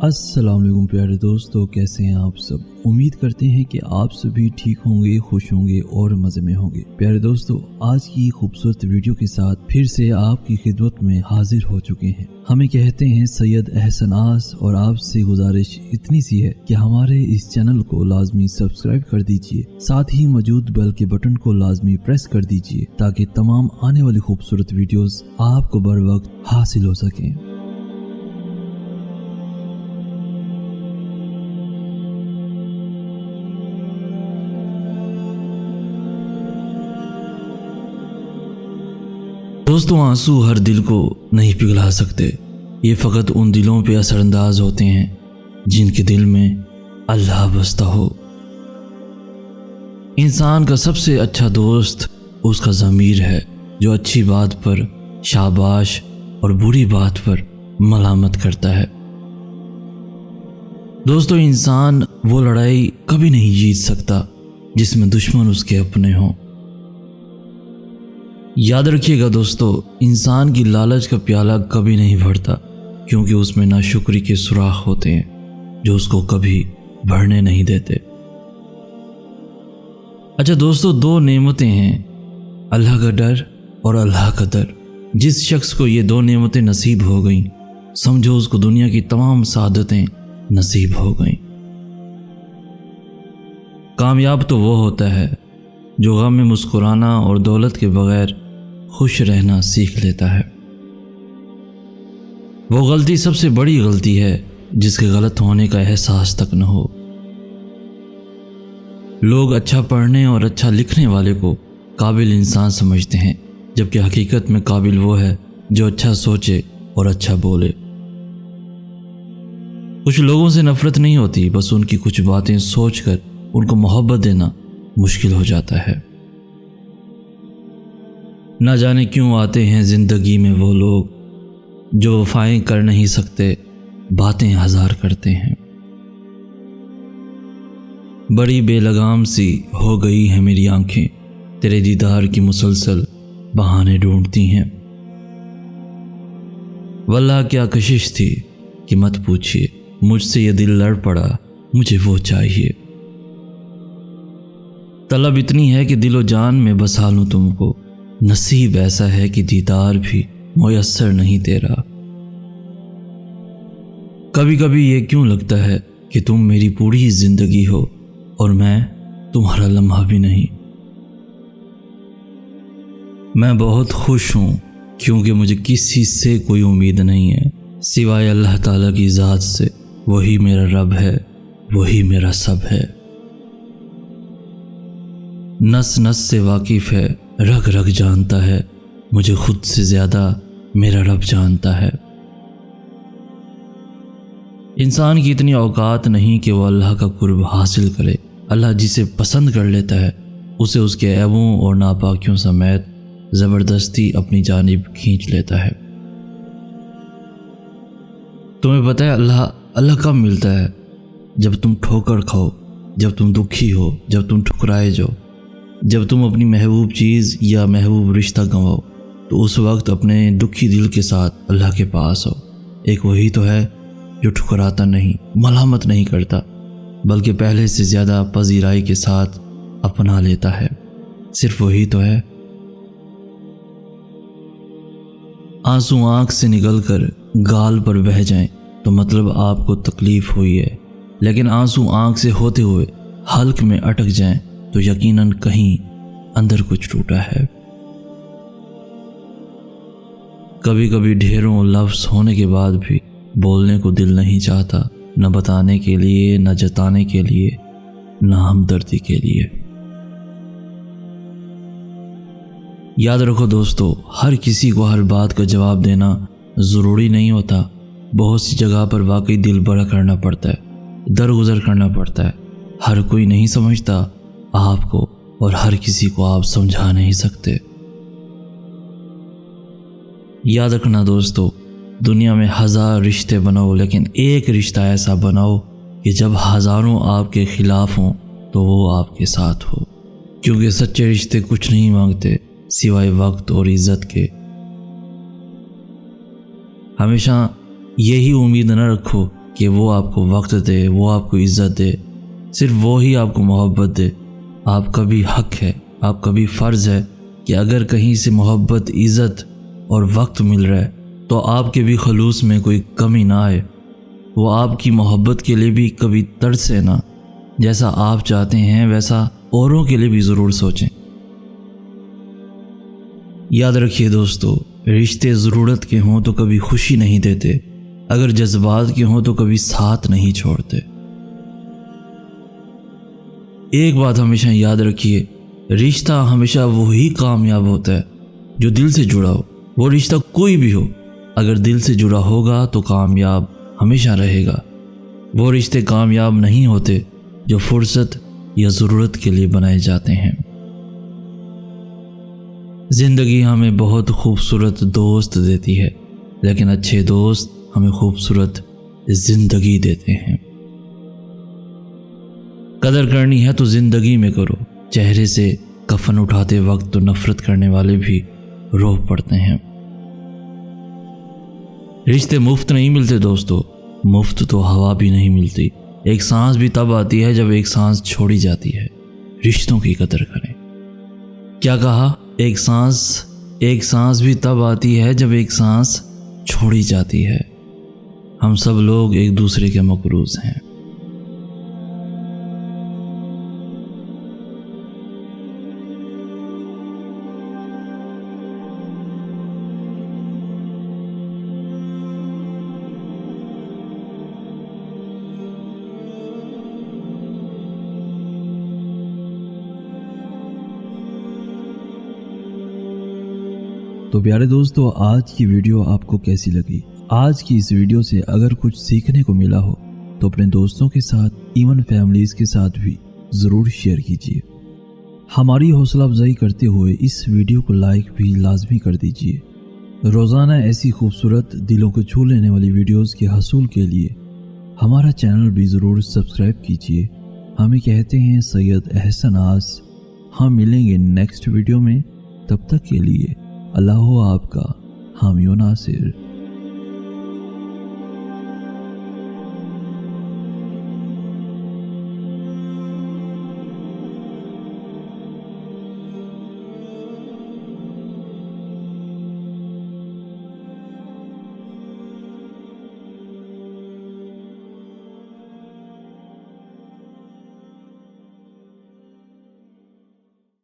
अस्सलाम वालेकुम प्यारे दोस्तों, कैसे हैं आप सब। उम्मीद करते हैं कि आप सभी ठीक होंगे, खुश होंगे और मज़े में होंगे। प्यारे दोस्तों, आज की खूबसूरत वीडियो के साथ फिर से आपकी खिदमत में हाजिर हो चुके हैं। हमें कहते हैं सैयद अहसन आस, और आपसे गुजारिश इतनी सी है कि हमारे इस चैनल को लाजमी सब्सक्राइब कर दीजिए, साथ ही मौजूद बेल के बटन को लाजमी प्रेस कर दीजिए ताकि तमाम आने वाली खूबसूरत वीडियोस आपको बर वक्त हासिल हो सकें। दोस्तों, आंसू हर दिल को नहीं पिघला सकते। ये फ़कत उन दिलों पे असरअंदाज होते हैं जिनके दिल में अल्लाह बसता हो। इंसान का सबसे अच्छा दोस्त उसका ज़मीर है, जो अच्छी बात पर शाबाश और बुरी बात पर मलामत करता है। दोस्तों, इंसान वो लड़ाई कभी नहीं जीत सकता जिसमें दुश्मन उसके अपने हों। याद रखिएगा दोस्तों, इंसान की लालच का प्याला कभी नहीं भरता, क्योंकि उसमें नाशुक्री के सुराख होते हैं जो उसको कभी भरने नहीं देते। अच्छा दोस्तों, दो नेमतें हैं, अल्लाह का डर और अल्लाह का दर। जिस शख्स को ये दो नेमतें नसीब हो गईं, समझो उसको दुनिया की तमाम सादतें नसीब हो गईं। कामयाब तो वो होता है जो गम में मुस्कुराना और दौलत के बगैर खुश रहना सीख लेता है। वो गलती सबसे बड़ी गलती है जिसके गलत होने का एहसास तक न हो। लोग अच्छा पढ़ने और अच्छा लिखने वाले को काबिल इंसान समझते हैं, जबकि हकीकत में काबिल वो है जो अच्छा सोचे और अच्छा बोले। कुछ लोगों से नफरत नहीं होती, बस उनकी कुछ बातें सोचकर उनको मोहब्बत देना मुश्किल हो जाता है। ना जाने क्यों आते हैं ज़िंदगी में वो लोग जो वफाएं कर नहीं सकते, बातें हज़ार करते हैं। बड़ी बेलगाम सी हो गई है मेरी आंखें, तेरे दीदार की मुसलसल बहाने ढूंढती हैं। वल्लाह क्या कशिश थी कि मत पूछिए, मुझसे ये दिल लड़ पड़ा, मुझे वो चाहिए। तलब इतनी है कि दिलो जान में बसा लूं तुमको, नसीब ऐसा है कि दीदार भी मुयस्सर नहीं तेरा। कभी कभी ये क्यों लगता है कि तुम मेरी पूरी जिंदगी हो और मैं तुम्हारा लम्हा भी नहीं। मैं बहुत खुश हूं क्योंकि मुझे किसी से कोई उम्मीद नहीं है सिवाय अल्लाह ताला की ज़ात से। वही मेरा रब है, वही मेरा सब है। नस नस से वाकिफ़ है, रग रग जानता है, मुझे खुद से ज़्यादा मेरा रब जानता है। इंसान की इतनी औकात नहीं कि वो अल्लाह का कुर्ब हासिल करे। अल्लाह जिसे पसंद कर लेता है उसे उसके ऐबों और नापाकियों समेत ज़बरदस्ती अपनी जानिब खींच लेता है। तुम्हें पता है अल्लाह कब मिलता है? जब तुम ठोकर खाओ, जब तुम दुखी हो, जब तुम ठुकराए जाओ, जब तुम अपनी महबूब चीज़ या महबूब रिश्ता गंवाओ, तो उस वक्त अपने दुखी दिल के साथ अल्लाह के पास हो। एक वही तो है जो ठुकराता नहीं, मलामत नहीं करता, बल्कि पहले से ज़्यादा पजीराई के साथ अपना लेता है। सिर्फ वही तो है। आंसू आँख से निकलकर गाल पर बह जाएं तो मतलब आपको तकलीफ़ हुई है, लेकिन आंसू आँख से होते हुए हल्क में अटक जाएं तो यकीनन कहीं अंदर कुछ टूटा है। कभी कभी ढेरों लफ्ज़ होने के बाद भी बोलने को दिल नहीं चाहता, न बताने के लिए, न जताने के लिए, न हमदर्दी के लिए। याद रखो दोस्तों, हर किसी को हर बात का जवाब देना ज़रूरी नहीं होता। बहुत सी जगह पर वाकई दिल बड़ा करना पड़ता है, दरगुजर करना पड़ता है। हर कोई नहीं समझता आपको, और हर किसी को आप समझा नहीं सकते। याद रखना दोस्तों, दुनिया में 1000 रिश्ते बनाओ, लेकिन एक रिश्ता ऐसा बनाओ कि जब हज़ारों आपके खिलाफ हों तो वो आपके साथ हो, क्योंकि सच्चे रिश्ते कुछ नहीं मांगते सिवाय वक्त और इज्जत के। हमेशा यही उम्मीद न रखो کہ وہ آپ کو وقت دے، وہ آپ کو عزت دے، صرف وہ ہی آپ کو محبت دے۔ آپ کا بھی حق ہے، آپ کا بھی فرض ہے کہ اگر کہیں سے محبت، عزت اور وقت مل رہا ہے تو آپ کے بھی خلوص میں کوئی کمی نہ آئے، وہ آپ کی محبت کے لیے بھی کبھی ترسے نہ، جیسا آپ چاہتے ہیں ویسا اوروں کے لیے بھی ضرور سوچیں۔ یاد رکھیے دوستو، رشتے ضرورت کے ہوں تو کبھی خوشی نہیں دیتے، اگر جذبات کے ہوں تو کبھی ساتھ نہیں چھوڑتے۔ ایک بات ہمیشہ یاد رکھیے، رشتہ ہمیشہ وہی کامیاب ہوتا ہے جو دل سے جڑا ہو۔ وہ رشتہ کوئی بھی ہو، اگر دل سے جڑا ہوگا تو کامیاب ہمیشہ رہے گا۔ وہ رشتے کامیاب نہیں ہوتے جو فرصت یا ضرورت کے لیے بنائے جاتے ہیں۔ زندگی ہمیں بہت خوبصورت دوست دیتی ہے، لیکن اچھے دوست ہمیں خوبصورت زندگی دیتے ہیں۔ قدر کرنی ہے تو زندگی میں کرو، چہرے سے کفن اٹھاتے وقت تو نفرت کرنے والے بھی رو پڑتے ہیں۔ رشتے مفت نہیں ملتے دوستو، مفت تو ہوا بھی نہیں ملتی۔ ایک سانس بھی تب آتی ہے جب ایک سانس چھوڑی جاتی ہے۔ رشتوں کی قدر کریں۔ کیا کہا؟ ایک سانس بھی تب آتی ہے جب ایک سانس چھوڑی جاتی ہے۔ ہم سب لوگ ایک دوسرے کے مقروض ہیں۔ تو پیارے دوستو، آج کی ویڈیو آپ کو کیسی لگی؟ آج کی اس ویڈیو سے اگر کچھ سیکھنے کو ملا ہو تو اپنے دوستوں کے ساتھ، ایون فیملیز کے ساتھ بھی ضرور شیئر کیجیے۔ ہماری حوصلہ افزائی کرتے ہوئے اس ویڈیو کو لائک بھی لازمی کر دیجیے۔ روزانہ ایسی خوبصورت دلوں کو چھو لینے والی ویڈیوز کے حصول کے لیے ہمارا چینل بھی ضرور سبسکرائب کیجیے۔ ہمیں کہتے ہیں سید احسن آس۔ ہم ملیں گے نیکسٹ ویڈیو میں، تب تک کے لیے اللہ ہو آپ کا حامی و ناصر۔